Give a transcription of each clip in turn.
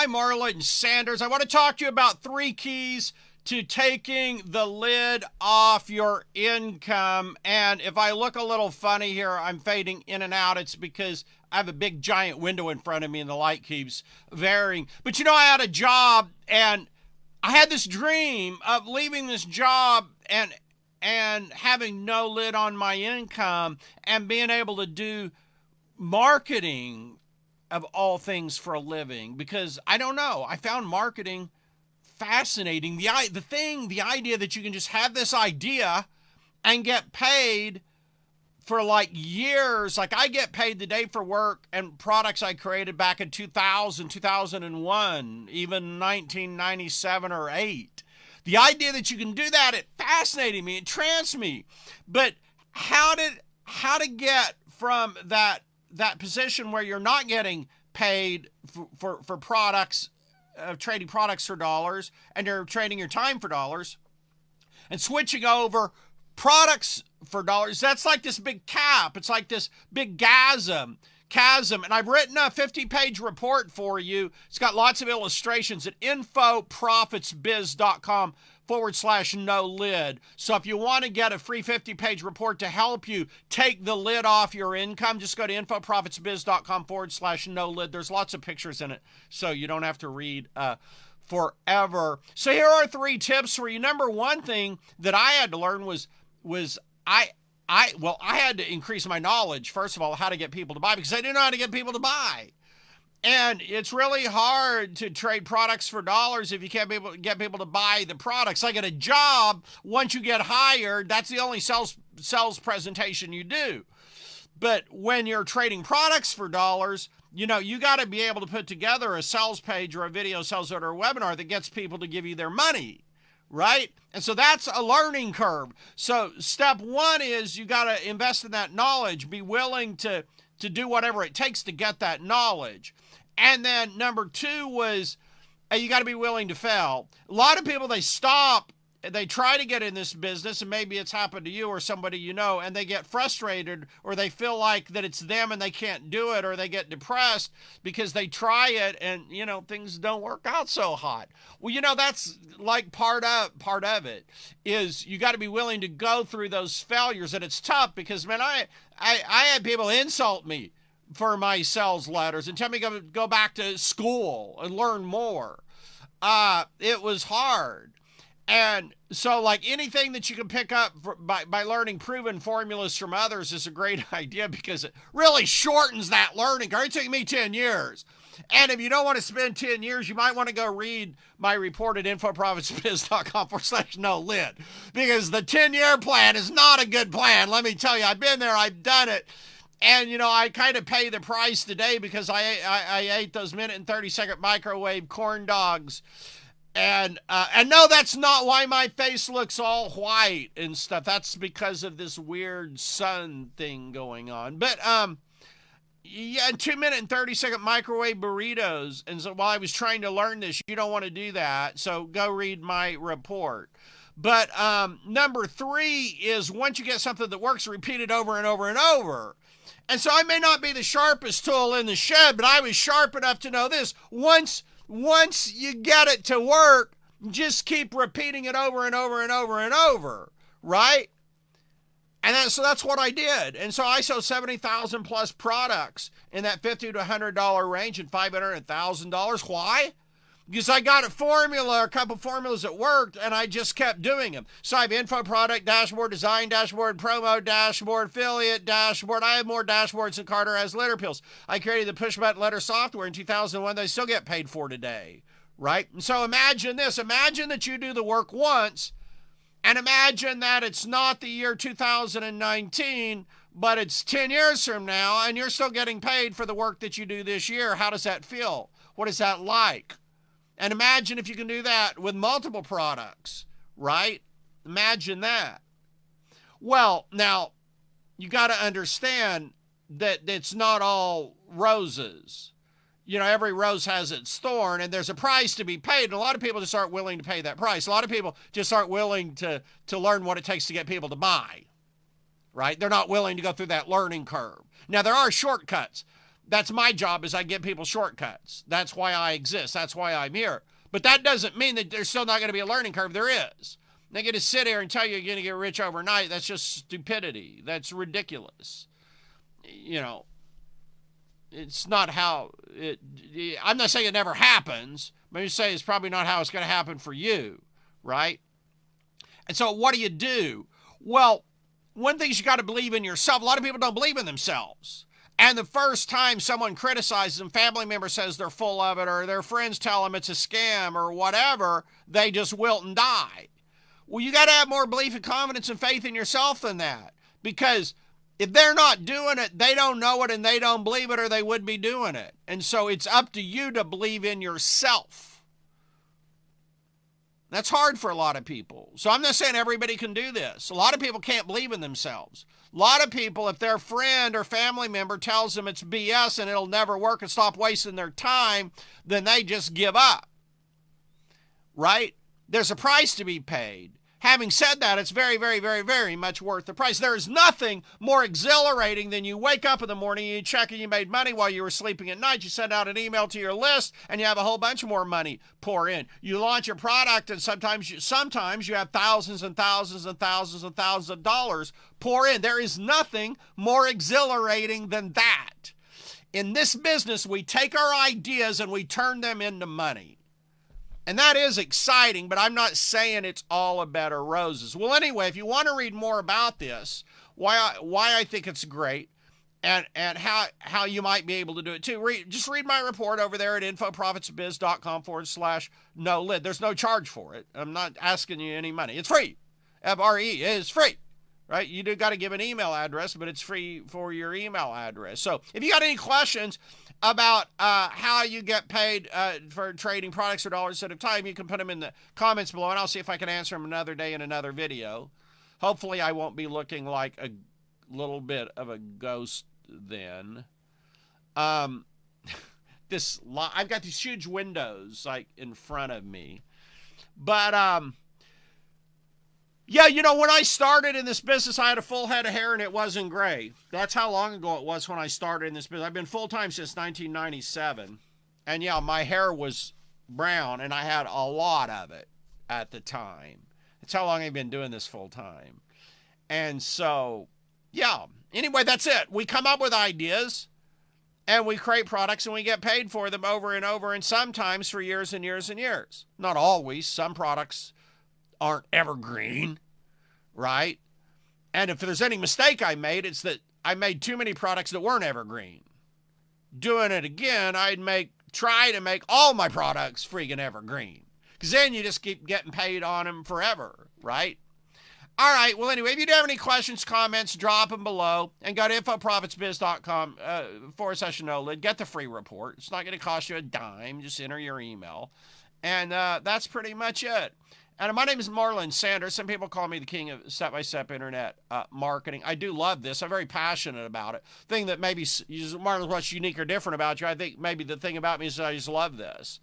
Hi, Marlon Sanders. I want to talk to you about 3 keys to taking the lid off your income. And if I look a little funny here, I'm fading in and out. It's because I have a big giant window in front of me and the light keeps varying. But I had a job and I had this dream of leaving this job and having no lid on my income and being able to do marketing of all things for a living, because I don't know, I found marketing fascinating. The idea that you can just have this idea and get paid for like years. Like I get paid today for work and products I created back in 2000, 2001, even 1997 or 8. The idea that you can do that, it fascinated me, it tranced me. But how to get from that position where you're not getting paid for products, trading products for dollars, and you're trading your time for dollars, and switching over products for dollars, that's like this big cap. It's like this big chasm. And I've written a 50-page report for you. It's got lots of illustrations at infoprofitsbiz.com/no lid. So if you want to get a free 50-page report to help you take the lid off your income, just go to infoprofitsbiz.com/no lid. There's lots of pictures in it, so you don't have to read forever. So here are 3 tips for you. Number one thing that I had to learn was I had to increase my knowledge, first of all, how to get people to buy, because I didn't know how to get people to buy. And it's really hard to trade products for dollars if you can't get people to buy the products. Like at a job, once you get hired, that's the only sales presentation you do. But when you're trading products for dollars, you got to be able to put together a sales page or a video sales order or a webinar that gets people to give you their money. Right? And so that's a learning curve. So step 1 is you got to invest in that knowledge, be willing to do whatever it takes to get that knowledge. And then number 2 was you got to be willing to fail. A lot of people, they try to get in this business, and maybe it's happened to you or somebody and they get frustrated, or they feel like that it's them and they can't do it, or they get depressed because they try it and things don't work out so hot. Well, that's like part of it is you got to be willing to go through those failures. And it's tough because, man, I had people insult me for my sales letters and tell me go back to school and learn more. It was hard. And so, like, anything that you can pick up by learning proven formulas from others is a great idea, because it really shortens that learning curve. It took me 10 years. And if you don't want to spend 10 years, you might want to go read my report at infoprofitsbiz.com/no lid, because the 10-year plan is not a good plan. Let me tell you, I've been there, I've done it. And, I kind of pay the price today because I ate those minute and 30-second microwave corn dogs. And no, that's not why my face looks all white and stuff. That's because of this weird sun thing going on. But, 2-minute and 30-second microwave burritos. And so while I was trying to learn this, you don't want to do that. So go read my report. But number 3 is, once you get something that works, repeat it over and over and over. And so I may not be the sharpest tool in the shed, but I was sharp enough to know this. Once you get it to work, just keep repeating it over and over and over and over, right? And so that's what I did. And so I sold 70,000 plus products in that $50 to $100 range, and $500 and $1,000. Why? Because I got a couple formulas that worked, and I just kept doing them. So I have info, product, dashboard, design, dashboard, promo, dashboard, affiliate, dashboard. I have more dashboards than Carter has litter pills. I created the push button letter software in 2001 that I still get paid for today, right? And so imagine this. Imagine that you do the work once, and imagine that it's not the year 2019, but it's 10 years from now, and you're still getting paid for the work that you do this year. How does that feel? What is that like? And imagine if you can do that with multiple products, right? Imagine that. Well, now, you got to understand that it's not all roses. Every rose has its thorn, and there's a price to be paid. And a lot of people just aren't willing to pay that price. A lot of people just aren't willing to learn what it takes to get people to buy, right? They're not willing to go through that learning curve. Now, there are shortcuts. That's my job, is I give people shortcuts. That's why I exist. That's why I'm here. But that doesn't mean that there's still not going to be a learning curve. There is. They get to sit here and tell you you're going to get rich overnight. That's just stupidity. That's ridiculous. You know, it's not how it, I'm not saying it never happens, but I'm just saying it's probably not how it's going to happen for you, right? And so what do? Well, one thing is you got to believe in yourself. A lot of people don't believe in themselves. And the first time someone criticizes them, family member says they're full of it, or their friends tell them it's a scam or whatever, they just wilt and die. Well, you got to have more belief and confidence and faith in yourself than that. Because if they're not doing it, they don't know it and they don't believe it, or they would be doing it. And so it's up to you to believe in yourself. That's hard for a lot of people. So I'm not saying everybody can do this. A lot of people can't believe in themselves. A lot of people, if their friend or family member tells them it's BS and it'll never work and stop wasting their time, then they just give up. Right? There's a price to be paid. Having said that, it's very, very, very, very much worth the price. There is nothing more exhilarating than you wake up in the morning, you check and you made money while you were sleeping at night. You send out an email to your list and you have a whole bunch more money pour in. You launch your product and sometimes you have thousands and thousands and thousands and thousands of dollars pour in. There is nothing more exhilarating than that. In this business, we take our ideas and we turn them into money. And that is exciting, but I'm not saying it's all a bed of roses. Well, anyway, if you want to read more about this, why I think it's great, and how you might be able to do it too, just read my report over there at infoprofitsbiz.com/no lid. There's no charge for it. I'm not asking you any money. It's free. FRE is free. Right? You do got to give an email address, but it's free for your email address. So if you got any questions about how you get paid for trading products or dollars at a time, you can put them in the comments below, and I'll see if I can answer them another day in another video. Hopefully I won't be looking like a little bit of a ghost then. I've got these huge windows like in front of me. But yeah, you know, when I started in this business, I had a full head of hair and it wasn't gray. That's how long ago it was when I started in this business. I've been full-time since 1997. And yeah, my hair was brown and I had a lot of it at the time. That's how long I've been doing this full-time. And so, yeah. Anyway, that's it. We come up with ideas and we create products and we get paid for them over and over, and sometimes for years and years and years. Not always. Some products aren't evergreen, right? And if there's any mistake I made, it's that I made too many products that weren't evergreen. Doing it again, I'd try to make all my products freaking evergreen, because then you just keep getting paid on them forever, right? All right, well, anyway, if you do have any questions, comments, drop them below, and go to infoprofitsbiz.com/no lid. Get the free report. It's not going to cost you a dime. Just enter your email. And that's pretty much it. And my name is Marlon Sanders. Some people call me the king of step-by-step internet marketing. I do love this. I'm very passionate about it. Thing that maybe, Marlon, what's unique or different about you, I think maybe the thing about me is I just love this.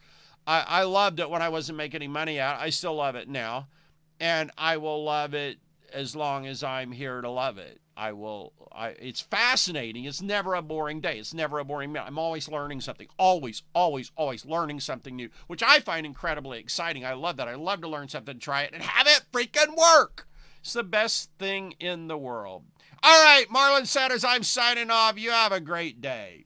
I loved it when I wasn't making any money out. I still love it now. And I will love it as long as I'm here to love it. It's fascinating. It's never a boring day. It's never a boring minute. I'm always learning something. Always, always, always learning something new, which I find incredibly exciting. I love that. I love to learn something, try it, and have it freaking work. It's the best thing in the world. All right, Marlon Sanders, I'm signing off. You have a great day.